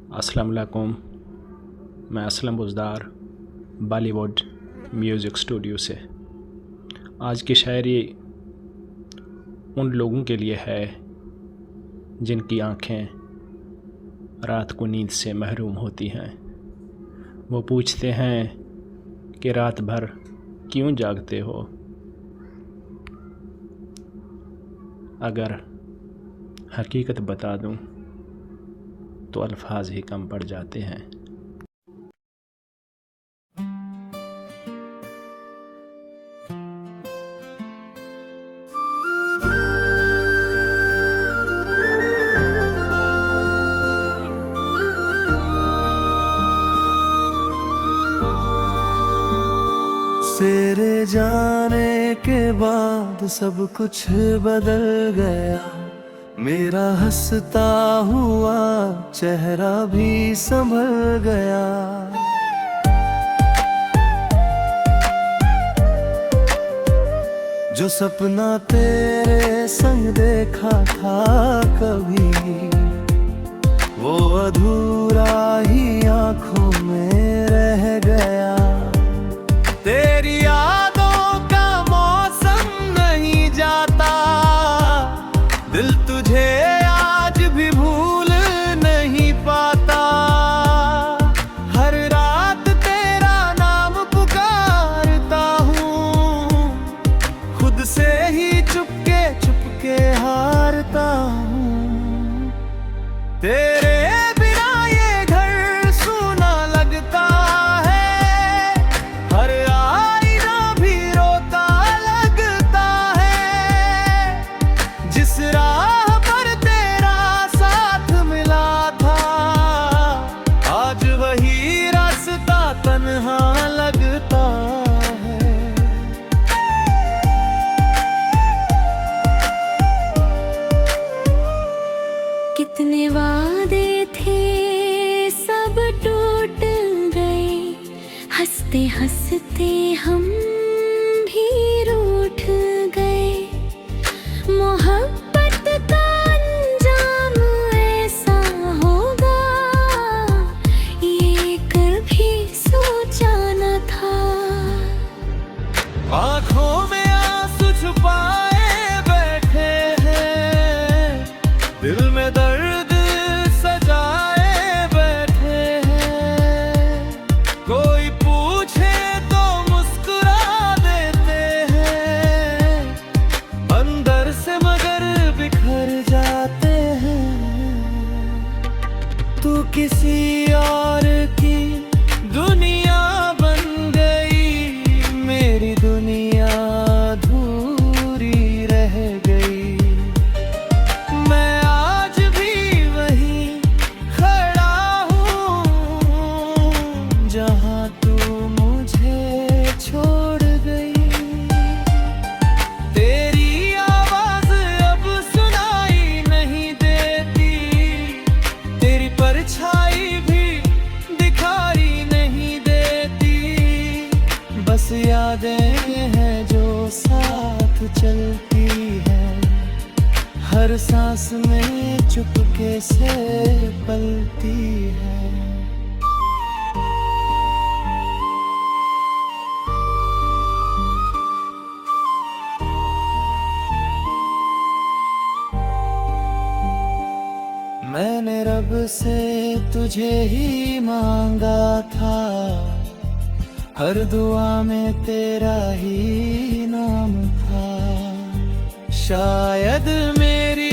अस्सलाम वालेकुम। मैं असलम बुज़दार बॉलीवुड म्यूज़िक स्टूडियो से। आज की शायरी उन लोगों के लिए है जिनकी आँखें रात को नींद से महरूम होती हैं। वो पूछते हैं कि रात भर क्यों जागते हो। अगर हकीकत बता दूं तो अल्फाज ही कम पड़ जाते हैं। तेरे जाने के बाद सब कुछ बदल गया, मेरा हंसता हुआ चेहरा भी संभल गया। जो सपना तेरे संग देखा था कभी, वो अधूरा ही आंखों में रह गया। तेरी यादों का मौसम नहीं जाता, दिल तुझे आज भी भूल नहीं पाता। हर रात तेरा नाम पुकारता हूँ, खुद से ही चुपके चुपके हारता हूँ। तेरे लगता है। कितने वादे थे सब टूट गए, हंसते हंसते हम भी रूठ गए। मोहब्बत का अंजाम ऐसा होगा, ये कभी सोचा न था। आँखों में आंसू छुपाए बैठे हैं, दिल में दर्द सजाए बैठे हैं। कोई पूछे तो मुस्कुरा देते हैं, अंदर से मगर बिखर जाते हैं। तू किसी और की दुनिया बन गई, मेरी दुनिया अधूरी रह गई। मैं आज भी वहीं खड़ा हूँ जहाँ तू मुझे छोड़ गई। तेरी आवाज अब सुनाई नहीं देती, तेरी परछाई भी दिखाई नहीं देती। बस यादें हैं जो साथ चलती हैं, हर सांस में चुपके से पलती है। मैंने रब से तुझे ही मांगा था, हर दुआ में तेरा ही नाम था। शायद मेरी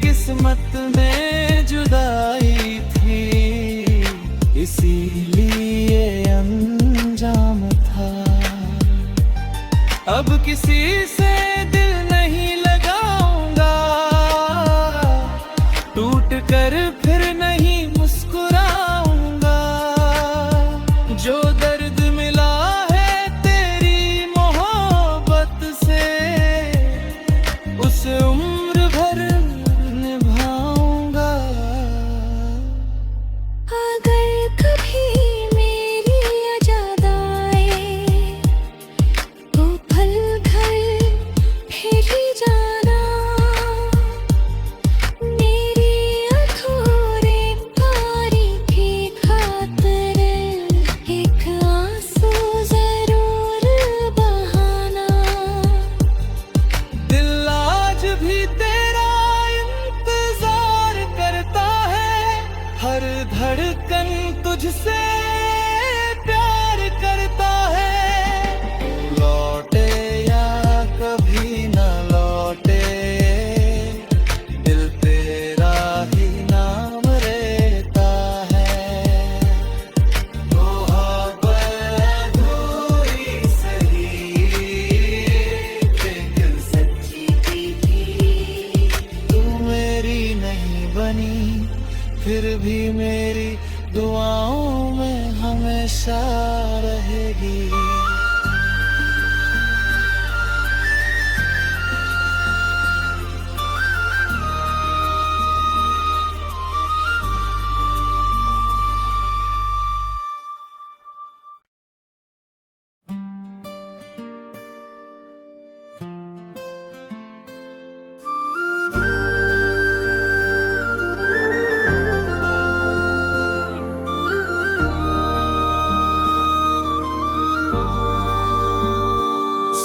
किस्मत में जुदाई थी, इसीलिए अंजाम था। अब किसी से दिल नहीं लगाऊंगा, टूट कर फिर नहीं मुस्कुराऊंगा। जो दर्द मिला है तेरी मोहब्बत से, उसे उम्र भर निभाऊंगा। अगर कभी मेरी याद आए तो पल भर हर धड़कन तुझसे प्यार करता है। लौटे या कभी न लौटे, दिल तेरा ही नाम रहता है। मोहब्बत अधूरी सही, लेकिन सच्ची थी। तू मेरी नहीं बनी, फिर भी मेरी दुआओं में हमेशा रहेगी।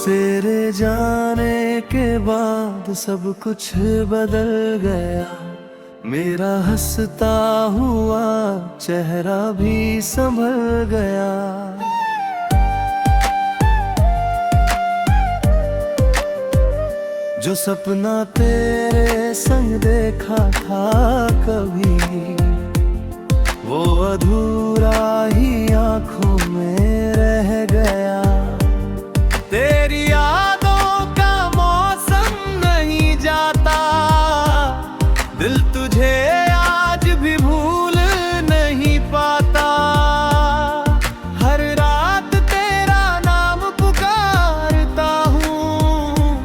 तेरे जाने के बाद सब कुछ बदल गया, मेरा हंसता हुआ चेहरा भी संभल गया। जो सपना तेरे संग देखा था कभी, वो अधूरा ही आंखों में रह गया। तेरी यादों का मौसम नहीं जाता, दिल तुझे आज भी भूल नहीं पाता। हर रात तेरा नाम पुकारता हूँ,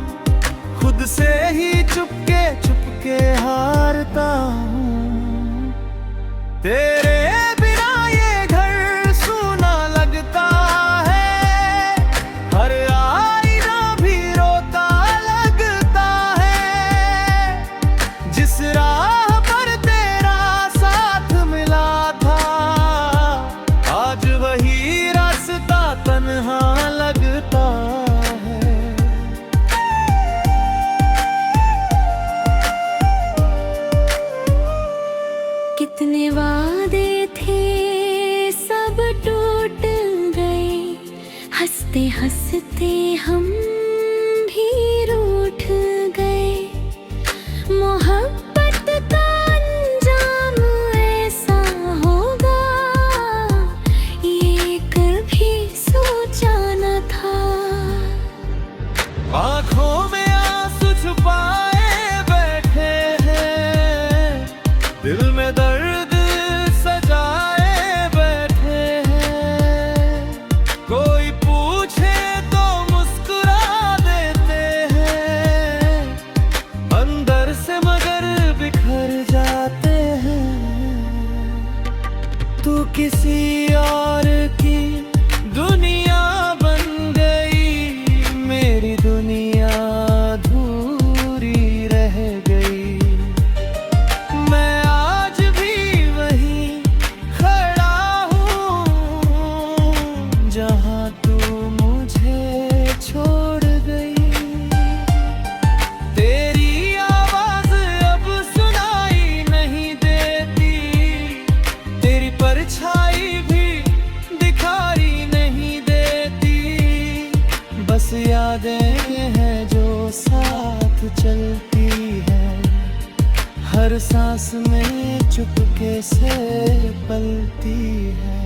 खुद से ही चुपके चुपके हारता हूँ। तेरे कितने वादे थे सब टूट गए, हंसते हंसते हम भी रूठ गए। मोहब्बत का अंजाम ऐसा होगा, ये कभी सोचा न था। आँखों में आंसू छुपाए बैठे हैं, दिल में दर्द सजाए बैठे हैं। कोई पूछे तो मुस्कुरा देते हैं, अंदर से मगर बिखर जाते हैं। तू किसी और की दुनिया बन गई, मेरी दुनिया अधूरी रह गई। मैं आज भी वहीं खड़ा हूँ, जहाँ तू मुझे छोड़ गई। तेरी आवाज अब सुनाई नहीं देती, तेरी परछाई भी दिखाई नहीं देती। बस यादें हैं जो साथ चलती है, हर सांस में चुपके से पलती है।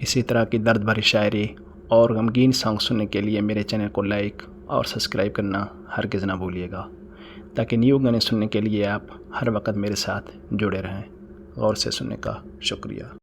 इसी तरह की दर्द भरी शायरी और गमगीन सॉन्ग सुनने के लिए मेरे चैनल को लाइक और सब्सक्राइब करना हरगिज़ ना भूलिएगा, ताकि न्यू गाने सुनने के लिए आप हर वक्त मेरे साथ जुड़े रहें। गौर से सुनने का शुक्रिया।